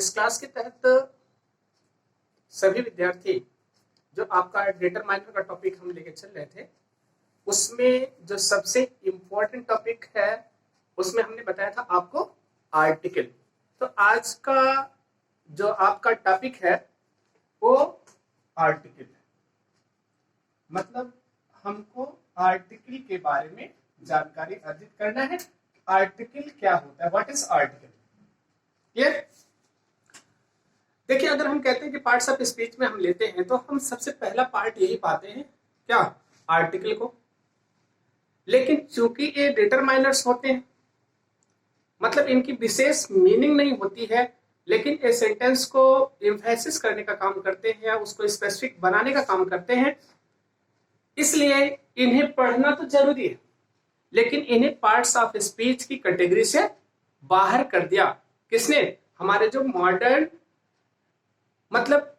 इस क्लास के तहत सभी विद्यार्थी जो आपका डिटरमाइनर का टॉपिक हम लेके चल रहे थे, उसमें जो सबसे इम्पोर्टेंट टॉपिक है उसमें हमने बताया था आपको आर्टिकल। तो आज का जो आपका टॉपिक है वो आर्टिकल है। मतलब हमको आर्टिकल के बारे में जानकारी अर्जित करना है। आर्टिकल क्या होता है, व्हाट इज आर्टिकल। क्लियर? देखिए, अगर हम कहते हैं कि पार्ट्स ऑफ स्पीच में हम लेते हैं तो हम सबसे पहला पार्ट यही पाते हैं, क्या, आर्टिकल को। लेकिन चूंकि ये डिटरमाइनर्स होते हैं, मतलब इनकी विशेष मीनिंग नहीं होती है, लेकिन ये सेंटेंस को एम्फेसिस करने का काम करते हैं या उसको स्पेसिफिक बनाने का काम करते हैं, इसलिए इन्हें पढ़ना तो जरूरी है, लेकिन इन्हें पार्ट्स ऑफ स्पीच की कैटेगरी से बाहर कर दिया। किसने? हमारे जो मॉडर्न मतलब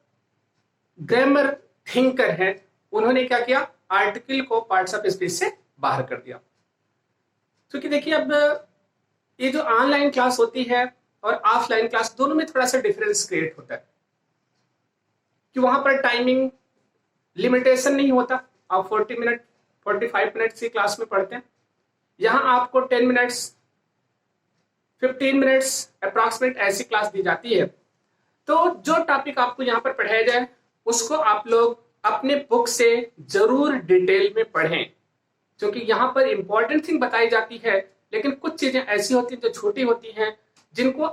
ग्रामर थिंकर हैं, उन्होंने क्या किया, आर्टिकल को पार्ट्स ऑफ स्पीच से बाहर कर दिया। क्योंकि देखिए, अब ये जो ऑनलाइन क्लास होती है और ऑफलाइन क्लास, दोनों में थोड़ा सा डिफरेंस क्रिएट होता है कि वहां पर टाइमिंग लिमिटेशन नहीं होता। आप 40 मिनट 45 मिनट की क्लास में पढ़ते हैं, यहां आपको 10 मिनट्स 15 मिनट्स अप्रॉक्सीमेट ऐसी क्लास दी जाती है। तो जो टॉपिक आपको यहाँ पर पढ़ाया जाए उसको आप लोग अपने बुक से जरूर डिटेल में पढ़ें, क्योंकि यहाँ पर इंपॉर्टेंट थिंग बताई जाती है, लेकिन कुछ चीजें ऐसी होती हैं जो छोटी होती हैं जिनको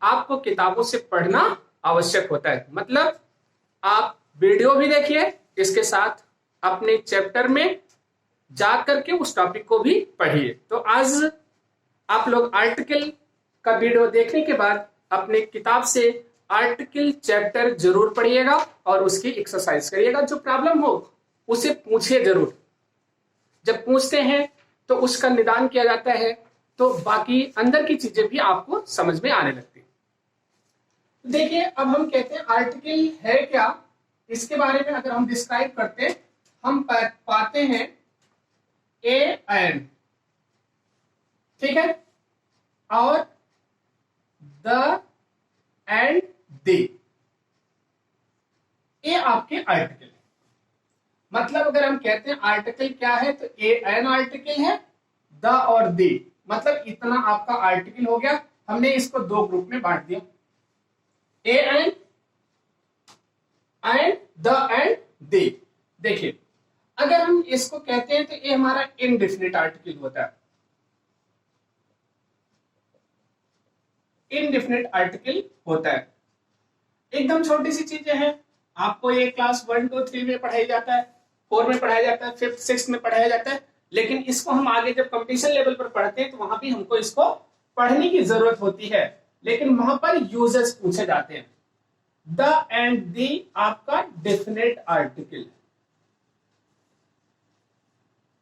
आपको किताबों से पढ़ना आवश्यक होता है। मतलब आप वीडियो भी देखिए, इसके साथ अपने चैप्टर में जा करके उस टॉपिक को भी पढ़िए। तो आज आप लोग आर्टिकल का वीडियो देखने के बाद अपने किताब से आर्टिकल चैप्टर जरूर पढ़िएगा और उसकी एक्सरसाइज करिएगा। जो प्रॉब्लम हो उसे पूछिए जरूर। जब पूछते हैं तो उसका निदान किया जाता है, तो बाकी अंदर की चीजें भी आपको समझ में आने लगती है। देखिए, अब हम कहते हैं आर्टिकल है क्या, इसके बारे में अगर हम डिस्क्राइब करते हैं, हम पाते हैं ए एंड, ठीक है, और द एंड दे, ये आपके आर्टिकल है। मतलब अगर हम कहते हैं आर्टिकल क्या है, तो ए एन आर्टिकल है, द और दे, मतलब इतना आपका आर्टिकल हो गया। हमने इसको दो ग्रुप में बांट दिया, a an and the and दे। देखिए, अगर हम इसको कहते हैं तो ये हमारा इनडेफिनिट आर्टिकल होता है। इनडेफिनिट आर्टिकल होता है। एकदम छोटी सी चीजें हैं, आपको ये क्लास 1 2 3 में पढ़ाई जाता है, 4 में पढ़ाया जाता है, 5th 6th में पढ़ाया जाता है, लेकिन इसको हम आगे जब कंपटीशन लेवल पर पढ़ते हैं तो वहां भी हमको इसको पढ़ने की जरूरत होती है, लेकिन वहां पर यूजेस पूछे जाते हैं। द एंड दी आपका डेफिनेट आर्टिकल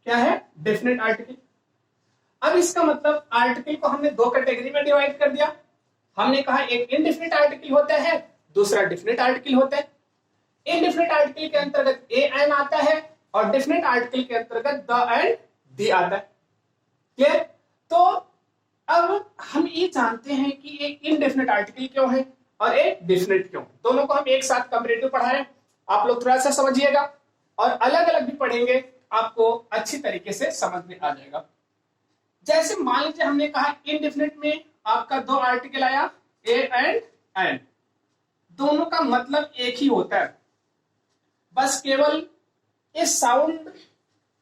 क्या है, डेफिनेट आर्टिकल। अब इसका मतलब आर्टिकल को हमने दो कैटेगरी में डिवाइड कर दिया। हमने कहा एक इनडेफिनिट आर्टिकल होता है, दूसरा डेफिनेट आर्टिकल होता है। इनडेफिनिट आर्टिकल के अंतर्गत ए एन आता है और डेफिनेट आर्टिकल के अंतर्गत द एंड दी आता है। क्लियर? तो अब हम ये जानते हैं कि एक इनडेफिनिट आर्टिकल क्यों है और एक डेफिनेट क्यों। दोनों को हम एक साथ कंपैरेटिव पढ़ा रहे हैं, आप लोग थोड़ा सा समझिएगा, और अलग अलग भी पढ़ेंगे, आपको अच्छी तरीके से समझ में आ जाएगा। जैसे मान लीजिए हमने कहा इनडेफिनिट में आपका दो आर्टिकल आया, ए एंड एन, दोनों का मतलब एक ही होता है, बस केवल इस साउंड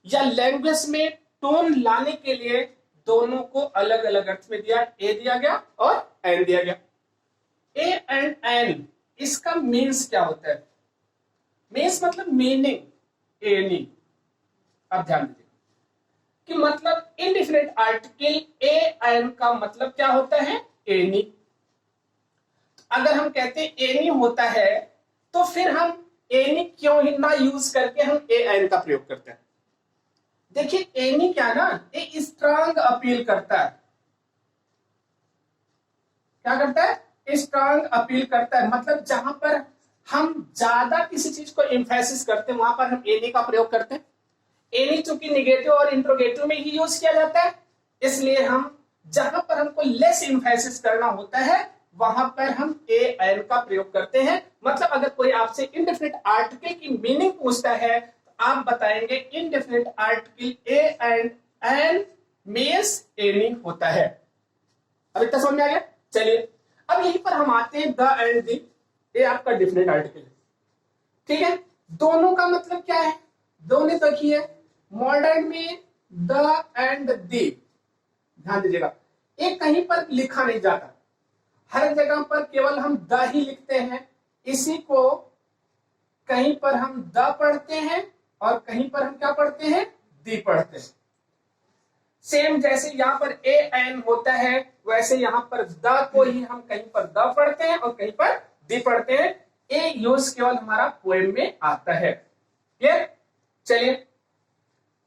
या लैंग्वेज में टोन लाने के लिए दोनों को अलग अलग अर्थ में दिया, ए दिया गया और एन दिया गया। ए एंड एन, इसका मीन्स क्या होता है? मीन्स मतलब मीनिंग, एनी। अब ध्यान दीजिए कि मतलब इनडेफिनिट आर्टिकल ए एन का मतलब क्या होता है, एनी। अगर हम कहते हैं एनी होता है तो फिर हम एनी क्यों ही ना यूज करके हम ए एन का प्रयोग करते हैं। देखिए, एनी क्या ना, ये स्ट्रांग अपील करता है। क्या करता है? स्ट्रांग अपील करता है। मतलब जहां पर हम ज्यादा किसी चीज को एम्फेसिस करते हैं वहां पर हम एनी का प्रयोग करते हैं। एनी चूंकि निगेटिव और इंट्रोगेटिव में ही यूज किया जाता है, इसलिए हम जहां पर हमको लेस एम्फेसिस करना होता है वहां पर हम ए एन का प्रयोग करते हैं। मतलब अगर कोई आपसे इनडेफिनिट आर्टिकल की मीनिंग पूछता है तो आप बताएंगे indefinite article a and an means any होता है। अब इतना समझ में आ गया। चलिए अब यहीं पर हम आते हैं द एंड दी। ये आपका डिफिनिट आर्टिकल है, ठीक है। दोनों का मतलब क्या है, दोनों तक ही है। मॉडर्न में द एंड दी, ध्यान दीजिएगा, ये कहीं पर लिखा नहीं जाता, हर जगह पर केवल हम द ही लिखते हैं। इसी को कहीं पर हम द पढ़ते हैं और कहीं पर हम क्या पढ़ते हैं, दी पढ़ते हैं। सेम जैसे यहाँ पर ए एन होता है वैसे यहाँ पर द को ही हम कहीं पर द पढ़ते हैं और कहीं पर दी पढ़ते हैं। ए यूज केवल हमारा पोएम में आता है। क्लियर। चलिए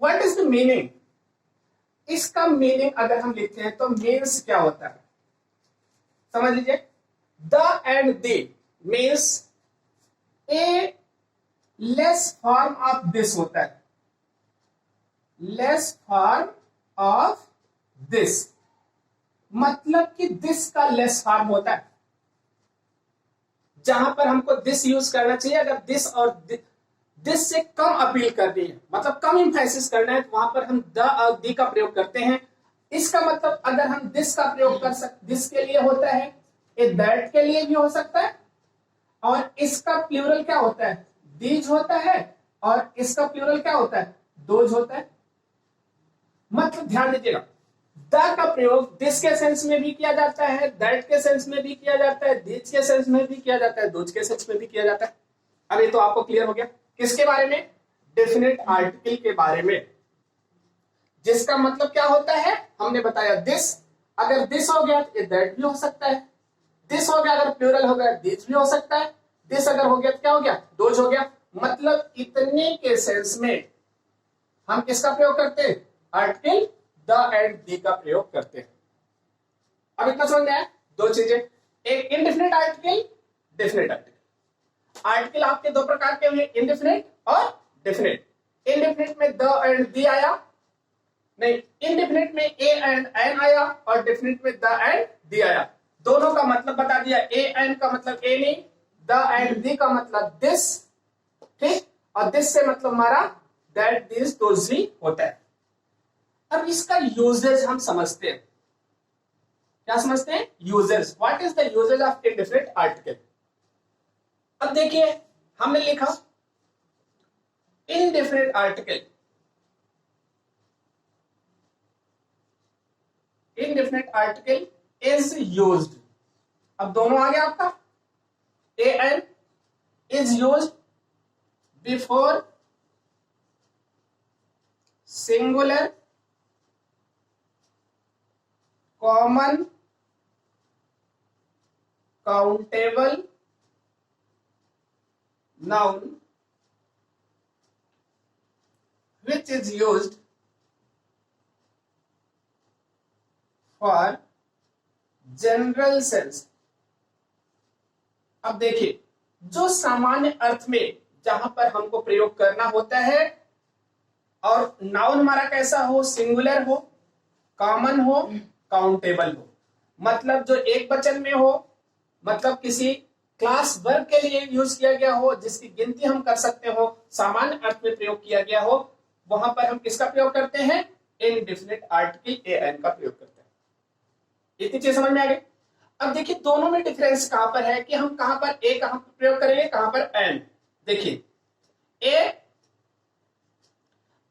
व्हाट इज द मीनिंग, इसका मीनिंग अगर हम लिखते हैं तो मीन्स क्या होता है, समझ लीजिए। The and the means A less form of this होता है, लेस फॉर्म ऑफ दिस, मतलब कि दिस का लेस फॉर्म होता है। जहां पर हमको दिस यूज करना चाहिए, अगर दिस और दिस से कम अपील करनी है, मतलब कम इंफेसिस करना है, तो वहां पर हम द और दी का प्रयोग करते हैं। इसका मतलब अगर हम दिस का प्रयोग कर सकते, दिस के लिए होता है, ये दैट के लिए भी हो सकता है, और इसका प्लूरल क्या होता है, दीज होता है, और इसका प्लूरल क्या होता है, दोज होता है। मतलब ध्यान दीजिएगा, द का प्रयोग दिस के सेंस में भी किया जाता है, दैट के सेंस में भी किया जाता है, दिस के सेंस में भी किया जाता है, दोज के सेंस में भी किया जाता है। अब ये तो आपको क्लियर हो गया। किसके बारे में, डेफिनेट आर्टिकल के बारे में, जिसका मतलब क्या होता है, हमने बताया दिस। अगर दिस हो गया तो दैट भी हो सकता है, दिस हो गया अगर प्लूरल हो गया दिस भी हो सकता है, दिस अगर हो गया तो क्या हो गया, दोज हो गया। मतलब इतने के सेंस में हम किसका प्रयोग करते हैं, आर्टिकल द एंड दी का प्रयोग करते हैं। अब इतना समझ में आया, दो चीजें, एक indefinite article, definite article. Article आपके दो प्रकार के हुए, इनडेफिनिट और डेफिनेट। इनडेफिनिट में द एंड दी आया, नहीं, इनडेफिनिट में ए एंड एन आया और डेफिनेट में द एंड दी आया। दोनों का मतलब बता दिया, ए एन का मतलब एनी, द एंड दी का मतलब दिस, ठीक, और दिस से मतलब हमारा दैट दिस दोज भी होता है। अब इसका यूजेज हम समझते हैं, क्या समझते हैं, uses. What is the uses of indefinite article. अब देखिए हमने लिखा indefinite article, indefinite article is used. अब दोनों आ गया आपका, a an is used before singular, common, countable noun which is used for general sense। अब देखिए, जो सामान्य अर्थ में जहां पर हमको प्रयोग करना होता है, और नाउन हमारा कैसा हो, सिंगुलर हो, कॉमन हो, काउंटेबल हो, मतलब जो एक वचन में हो, मतलब किसी क्लास वर्ग के लिए यूज किया गया हो, जिसकी गिनती हम कर सकते हो, सामान्य अर्थ में प्रयोग किया गया हो, वहां पर हम किसका प्रयोग करते हैं, इनडेफिनिट आर्टिकल ए एन का प्रयोग करते हैं। इतनी चीज समझ में आ गई। अब देखिए दोनों में डिफरेंस कहां पर है, कि हम कहां पर ए कहां पर प्रयोग करेंगे, कहां पर एन। देखिए ए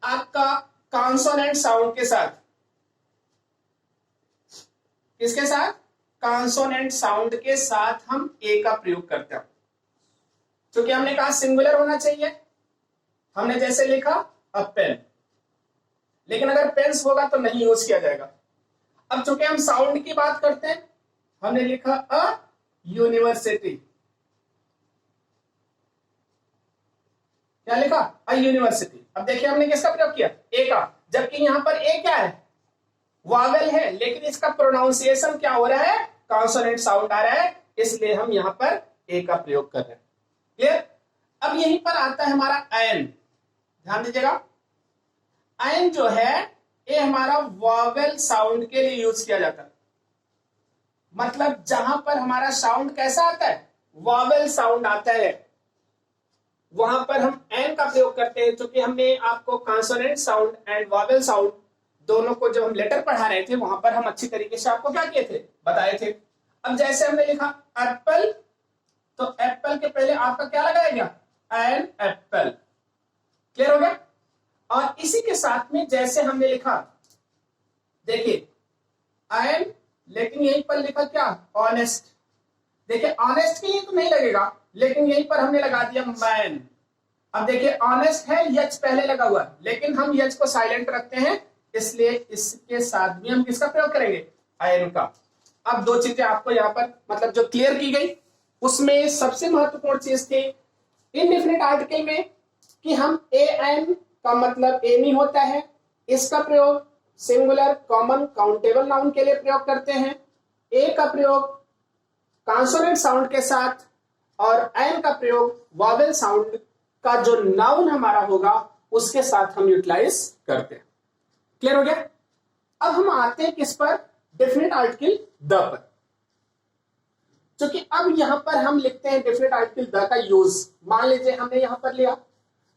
आपका कॉन्सोनेंट साउंड के साथ, किसके साथ, कॉन्सोनेंट साउंड के साथ हम ए का प्रयोग करते हैं। क्योंकि हमने कहा सिंगुलर होना चाहिए, हमने जैसे लिखा अ पेन, लेकिन अगर पेन्स होगा तो नहीं यूज किया जाएगा। अब चूंकि हम साउंड की बात करते हैं, हमने लिखा अ यूनिवर्सिटी, क्या लिखा, अ यूनिवर्सिटी। अब देखिए हमने किसका प्रयोग किया, ए का, जबकि यहां पर ए क्या है, वावेल है, लेकिन इसका प्रोनाउंसिएशन क्या हो रहा है, कॉन्सोनेंट साउंड आ रहा है, इसलिए हम यहां पर ए का प्रयोग कर रहे हैं। क्लियर। अब यहीं पर आता है हमारा एन, ध्यान दीजिएगा, एन जो है ये हमारा वावेल साउंड के लिए यूज किया जाता है। मतलब जहां पर हमारा साउंड कैसा आता है, वॉवेल साउंड आता है, वहां पर हम एन का प्रयोग करते हैं। क्योंकि हमने आपको consonant sound and vowel sound दोनों को जब हम लेटर पढ़ा रहे थे वहां पर हम अच्छी तरीके से आपको क्या किए थे, बताए थे। अब जैसे हमने लिखा एप्पल, तो एप्पल के पहले आपका क्या लगाया गया, एन एप्पल। क्लियर हो गया। और इसी के साथ में जैसे हमने लिखा, देखिए एन, लेकिन यहीं पर लिखा क्या, ऑनेस्ट। देखिए ऑनेस्ट के लिए तो नहीं लगेगा, लेकिन यहीं पर हमने लगा दिया मैन। अब देखिए ऑनेस्ट है, यच पहले लगा हुआ, लेकिन हम यच को साइलेंट रखते हैं, इसलिए इसके साथ भी हम किसका प्रयोग करेंगे, एन का। अब दो चीजें आपको यहाँ पर मतलब जो क्लियर की गई, उसमें सबसे महत्वपूर्ण चीज थी इनडेफिनिट आर्टिकल में कि हम ए एन का मतलब एनी होता है, इसका प्रयोग सिंगुलर कॉमन काउंटेबल नाउन के लिए प्रयोग करते हैं। ए का प्रयोग कॉन्सोनेंट साउंड के साथ और एन का प्रयोग वॉवेल साउंड का जो नाउन हमारा होगा उसके साथ हम यूटिलाइज करते हैं। क्लियर हो गया। अब हम आते हैं किस पर, डेफिनेट आर्टिकल द पर। क्योंकि अब यहां पर हम लिखते हैं डेफिनेट आर्टिकल द का यूज। मान लीजिए हमने यहां पर लिया,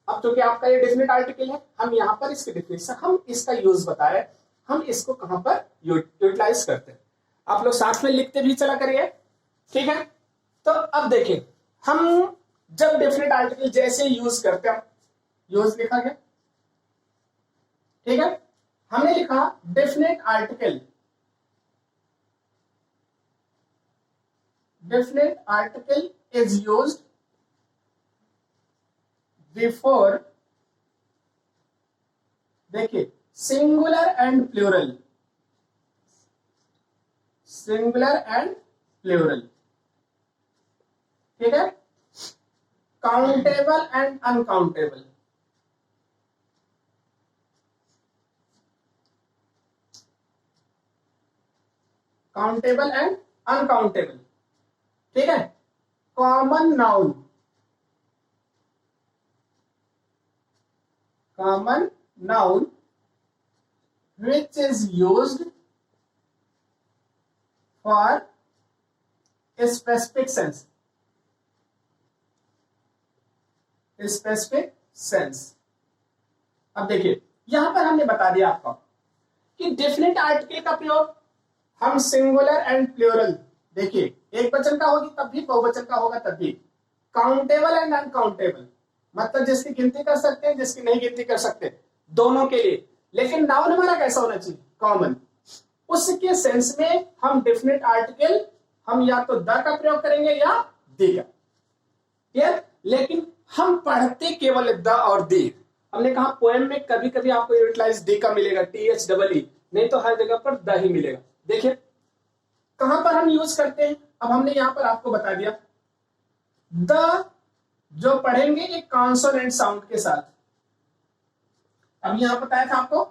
अब क्योंकि आपका ये डेफिनेट आर्टिकल है, हम यहां पर इसकी डेफिनेशन, हम इसका यूज बता रहे हैं, हम इसको कहां पर यूटिलाइज करते हैं। आप लोग साथ में लिखते भी चला करिए, ठीक है। तो अब देखिए हम जब डेफिनेट आर्टिकल जैसे यूज करते हैं, यूज लिखा गया, ठीक है। हमने लिखा definite article, definite article is used before, देखिए singular and plural, singular and plural, ठीक है, countable and uncountable, countable and uncountable, ठीक है, common noun, common noun which is used for a specific sense, specific sense. अब देखिए यहां पर हमने बता दिया आपको कि डेफिनेट आर्टिकल का प्रयोग हम सिंगुलर एंड प्लूरल, देखिए एक वचन का होगी तब भी, बहुवचन का होगा तब भी, काउंटेबल एंड अनकाउंटेबल, मतलब जिसकी गिनती कर सकते हैं जिसकी नहीं गिनती कर सकते, दोनों के लिए। लेकिन नाउन हमारा कैसा होना चाहिए, कॉमन। उसके सेंस में हम डेफिनेट आर्टिकल हम या तो द का प्रयोग करेंगे या दी का, क्लियर। लेकिन हम पढ़ते केवल द और दी। हमने कहा पोएम में कभी कभी आपको यूटिलाइज डी का मिलेगा, THEE, नहीं तो हर जगह पर द ही मिलेगा। देखिए कहां पर हम यूज करते हैं, अब हमने यहां पर आपको बता दिया, द जो पढ़ेंगे एक कॉन्सोनेंट साउंड के साथ। अब यहां बताया था आपको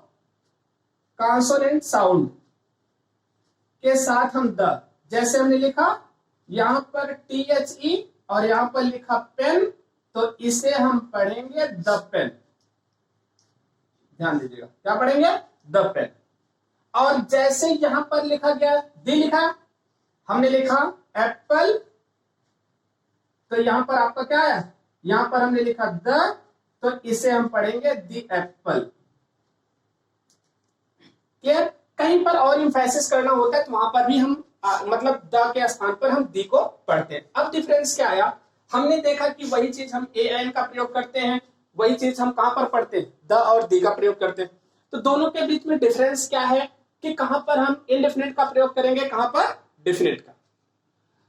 कॉन्सोनेंट साउंड के साथ हम द, जैसे हमने लिखा यहां पर THE और यहां पर लिखा पेन, तो इसे हम पढ़ेंगे द पेन। ध्यान दीजिएगा क्या पढ़ेंगे, द पेन। और जैसे यहां पर लिखा गया दी, लिखा हमने लिखा एप्पल, तो यहां पर आपका क्या है, यहां पर हमने लिखा द, तो इसे हम पढ़ेंगे दी एप्पल। क्लियर। कहीं पर और इंफेसिस करना होता है तो वहां पर भी हम मतलब द के स्थान पर हम दी को पढ़ते हैं। अब डिफरेंस क्या आया, हमने देखा कि वही चीज हम ए एन का प्रयोग करते हैं, वही चीज हम कहां पर पढ़ते हैं, द और दी का प्रयोग करते हैं। तो दोनों के बीच में डिफरेंस क्या है कि कहां पर हम इनडेफिनिट का प्रयोग करेंगे, कहां पर डेफिनेट का।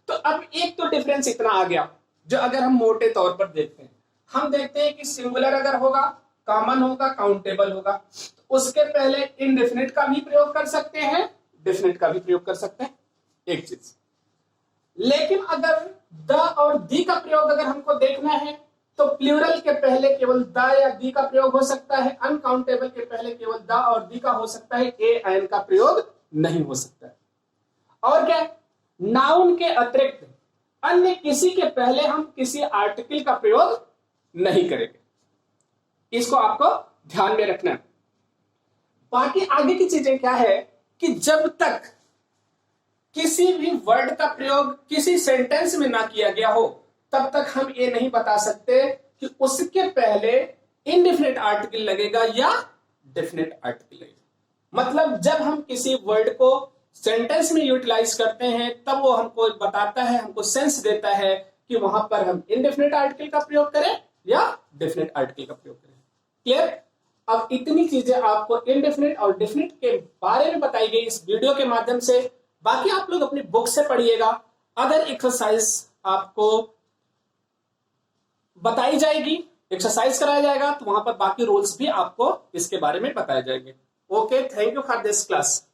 तो अब एक तो डिफरेंस इतना आ गया जो अगर हम मोटे तौर पर देखते हैं, हम देखते हैं कि सिंगुलर अगर होगा, कॉमन होगा, काउंटेबल होगा, तो उसके पहले इनडेफिनिट का भी प्रयोग कर सकते हैं, डेफिनेट का भी प्रयोग कर सकते हैं, एक चीज। लेकिन अगर द और दी का प्रयोग अगर हमको देखना है तो प्लूरल के पहले केवल द या दी का प्रयोग हो सकता है, अनकाउंटेबल के पहले केवल द और दी का हो सकता है, ए एन का प्रयोग नहीं हो सकता है। और क्या, नाउन के अतिरिक्त अन्य किसी के पहले हम किसी आर्टिकल का प्रयोग नहीं करेंगे, इसको आपको ध्यान में रखना है। बाकी आगे की चीजें क्या है कि जब तक किसी भी वर्ड का प्रयोग किसी सेंटेंस में ना किया गया हो, तब तक हम ये नहीं बता सकते कि उसके पहले इनडेफिनेट आर्टिकल लगेगा या डेफिनेट आर्टिकल लगेगा। मतलब जब हम किसी वर्ड को सेंटेंस में यूटिलाइज करते हैं तब वो हमको बताता है, हमको सेंस देता है कि वहां पर हम इनडेफिनेट आर्टिकल का प्रयोग करें या डेफिनेट आर्टिकल का प्रयोग करें। क्लियर? अब इतनी चीजें आपको इनडेफिनेट और डेफिनेट के बारे में बताई गई इस वीडियो के माध्यम से। बाकी आप लोग अपनी बुक से पढ़िएगा, अदर एक्सरसाइज आपको बताई जाएगी, एक्सरसाइज कराया जाएगा, तो वहां पर बाकी रूल्स भी आपको इसके बारे में बताए जाएंगे। Okay, thank you for this class.